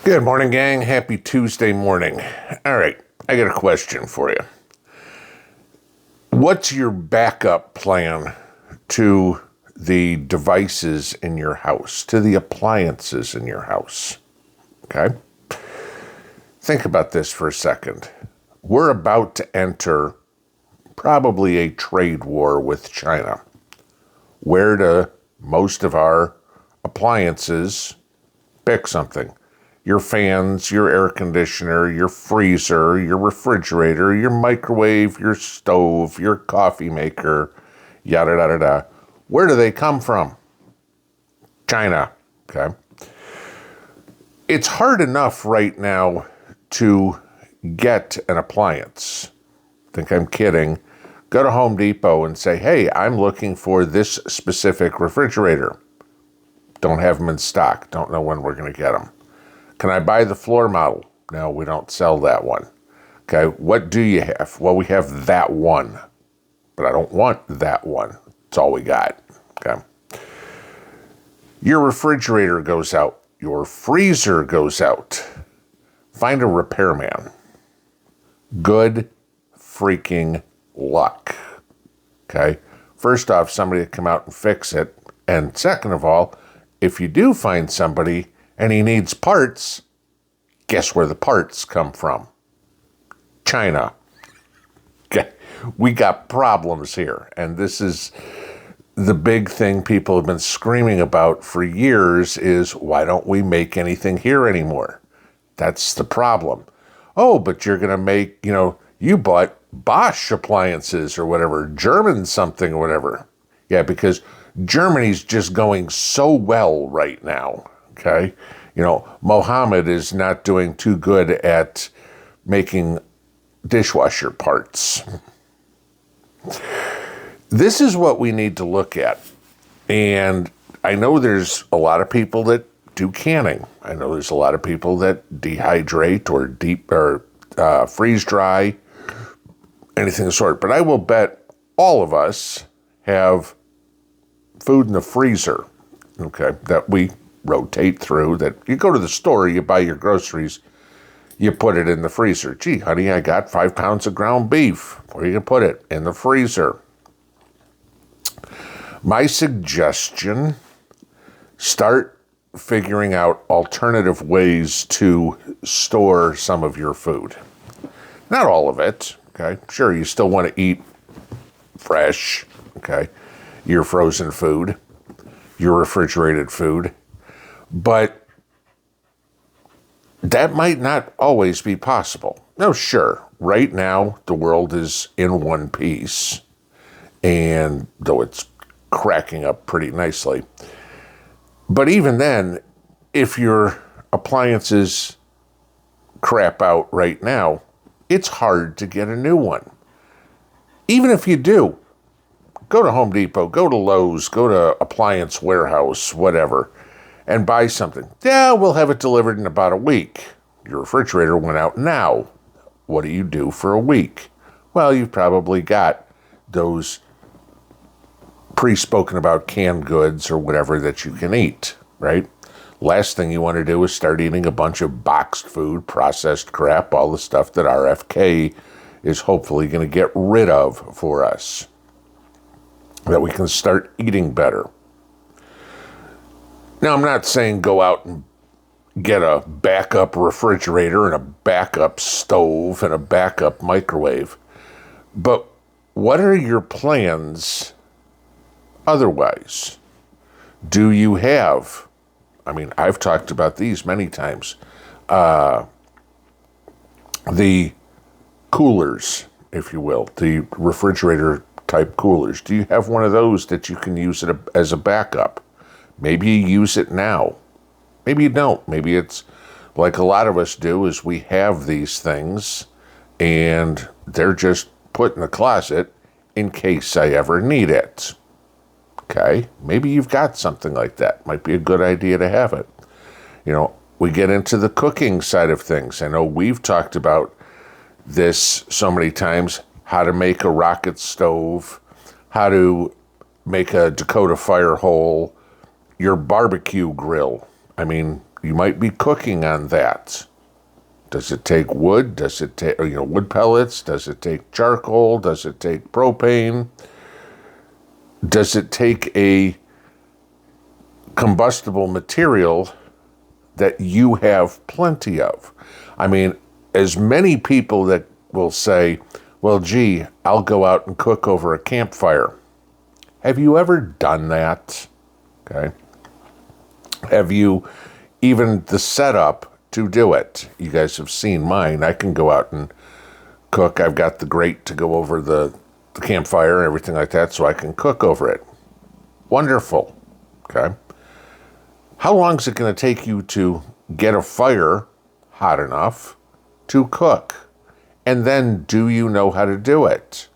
Good morning, gang. Happy Tuesday morning. All right, I got a question for you. What's your backup plan to the devices in your house, to the appliances in your house? Okay? Think about this for a second. We're about to enter probably a trade war with China. Where do most of our appliances pick something? Your fans, your air conditioner, your freezer, your refrigerator, your microwave, your stove, your coffee maker, yada, yada, yada. Where do they come from? China, okay? It's hard enough right now to get an appliance. Think I'm kidding. Go to Home Depot and say, hey, I'm looking for this specific refrigerator. Don't have them in stock. Don't know when we're going to get them. Can I buy the floor model? No, we don't sell that one. Okay, what do you have? Well, we have that one, but I don't want that one. That's all we got. Okay. Your refrigerator goes out. Your freezer goes out. Find a repairman. Good freaking luck. Okay. First off, somebody to come out and fix it. And second of all, if you do find somebody and he needs parts, guess where the parts come from? China. Okay. We got problems here. And this is the big thing people have been screaming about for years is, why don't we make anything here anymore? That's the problem. Oh, but you're going to make, you bought Bosch appliances or whatever, German something or whatever. Yeah, because Germany's just going so well right now. Okay. Mohammed is not doing too good at making dishwasher parts. This is what we need to look at. And I know there's a lot of people that do canning. I know there's a lot of people that dehydrate or freeze dry, anything of the sort. But I will bet all of us have food in the freezer, okay, that we rotate through, that you go to the store, you buy your groceries, you put it in the freezer. Gee, honey, I got 5 pounds of ground beef. Where are you going to put it? In the freezer. My suggestion, start figuring out alternative ways to store some of your food. Not all of it, okay? Sure, you still want to eat fresh, okay? Your frozen food, your refrigerated food. But that might not always be possible. No, sure. Right now, the world is in one piece. And though it's cracking up pretty nicely. But even then, if your appliances crap out right now, it's hard to get a new one. Even if you do, go to Home Depot, go to Lowe's, go to Appliance Warehouse, whatever, and buy something. Yeah, we'll have it delivered in about a week. Your refrigerator went out now. What do you do for a week? Well, you've probably got those pre-spoken about canned goods or whatever that you can eat, right? Last thing you want to do is start eating a bunch of boxed food, processed crap, all the stuff that RFK is hopefully going to get rid of for us, that we can start eating better. Now, I'm not saying go out and get a backup refrigerator and a backup stove and a backup microwave, but what are your plans otherwise? Do you have, I've talked about these many times, the coolers, if you will, the refrigerator type coolers. Do you have one of those that you can use as a backup? Maybe you use it now. Maybe you don't. Maybe it's like a lot of us do, is we have these things and they're just put in the closet in case I ever need it. Okay, maybe you've got something like that. Might be a good idea to have it. We get into the cooking side of things. I know we've talked about this so many times, how to make a rocket stove, how to make a Dakota fire hole, your barbecue grill. You might be cooking on that. Does it take wood? Does it take, wood pellets? Does it take charcoal? Does it take propane? Does it take a combustible material that you have plenty of? I mean, as many people that will say, well, gee, I'll go out and cook over a campfire. Have you ever done that? Okay. Have you even the setup to do it? You guys have seen mine. I can go out and cook. I've got the grate to go over the campfire and everything like that, so I can cook over it. Wonderful. Okay. How long is it going to take you to get a fire hot enough to cook? And then, do you know how to do it?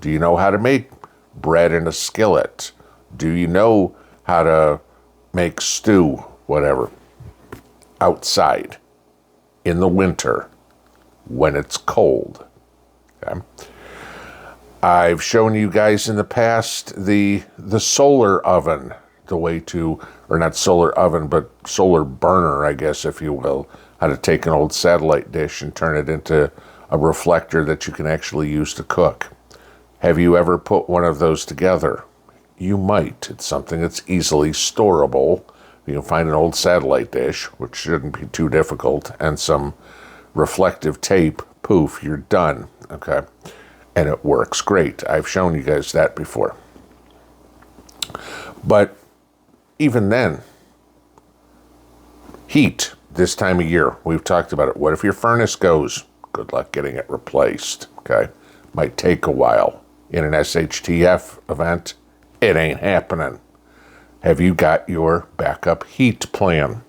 Do you know how to make bread in a skillet? Do you know how to make stew, whatever, outside in the winter when it's cold? Okay. I've shown you guys in the past the solar oven, the way to, or not solar oven, but solar burner, I guess, if you will, how to take an old satellite dish and turn it into a reflector that you can actually use to cook. Have you ever put one of those together? You might. It's something that's easily storable. You can find an old satellite dish, which shouldn't be too difficult, and some reflective tape. Poof, you're done. Okay. And it works great. I've shown you guys that before. But even then, heat this time of year, we've talked about it. What if your furnace goes? Good luck getting it replaced, okay? Might take a while. In an SHTF event, it ain't happening. Have you got your backup heat plan?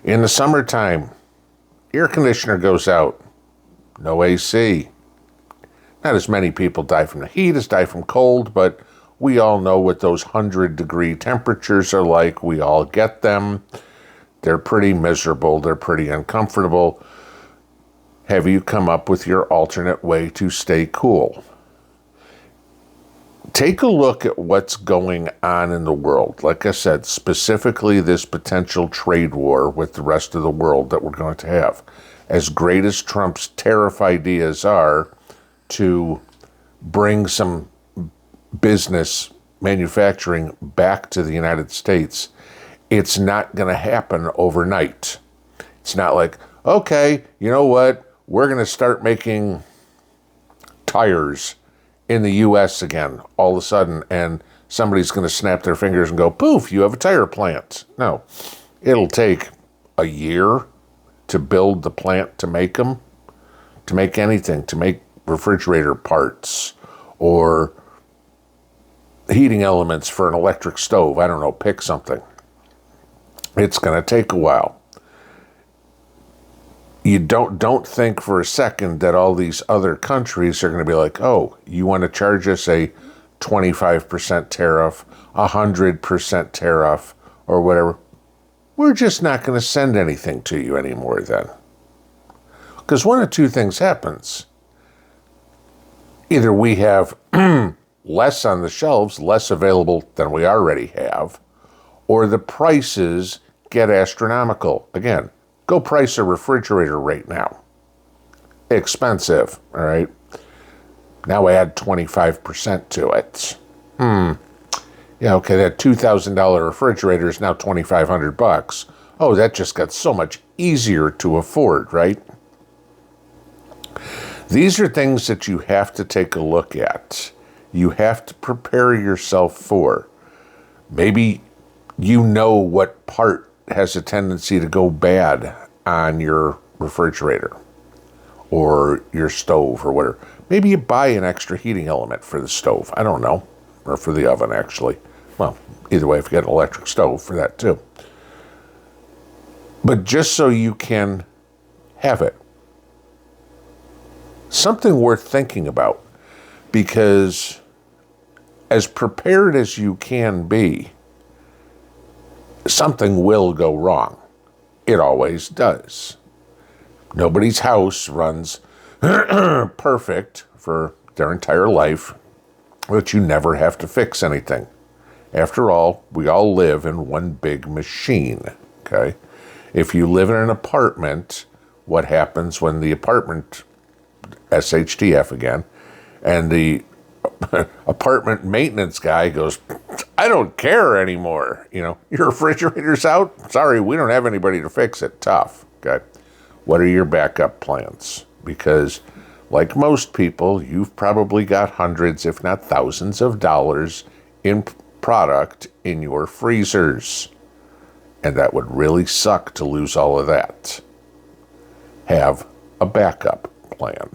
In the summertime, air conditioner goes out, no AC. Not as many people die from the heat as die from cold, but we all know what those 100-degree temperatures are like. We all get them. They're pretty miserable. They're pretty uncomfortable. Have you come up with your alternate way to stay cool? Take a look at what's going on in the world. Like I said, specifically this potential trade war with the rest of the world that we're going to have. As great as Trump's tariff ideas are to bring some business manufacturing back to the United States, it's not going to happen overnight. It's not like, okay, you know what? We're going to start making tires in the U.S. again all of a sudden, and somebody's going to snap their fingers and go, poof, you have a tire plant. No, it'll take a year to build the plant to make them, to make anything, to make refrigerator parts or heating elements for an electric stove. I don't know, pick something. It's going to take a while. You don't think for a second that all these other countries are going to be like, oh, you want to charge us a 25% tariff, 100% tariff, or whatever. We're just not going to send anything to you anymore then. Because one of two things happens. Either we have less on the shelves, less available than we already have, or the prices get astronomical. Again, go price a refrigerator right now. Expensive, all right? Now add 25% to it. Yeah, okay, that $2,000 refrigerator is now $2,500. Oh, that just got so much easier to afford, right? These are things that you have to take a look at. You have to prepare yourself for. Maybe you know what part has a tendency to go bad on your refrigerator or your stove or whatever. Maybe you buy an extra heating element for the stove. I don't know. Or for the oven, actually. Well, either way, if you get an electric stove, for that too. But just so you can have it. Something worth thinking about, because as prepared as you can be, something will go wrong. It always does. Nobody's house runs perfect for their entire life, but you never have to fix anything. After all, we all live in one big machine, okay? If you live in an apartment, what happens when the apartment, SHTF again, and the apartment maintenance guy goes, I don't care anymore. Your refrigerator's out? Sorry, we don't have anybody to fix it. Tough. Okay. What are your backup plans? Because like most people, you've probably got hundreds, if not thousands of dollars in product in your freezers. And that would really suck to lose all of that. Have a backup plan.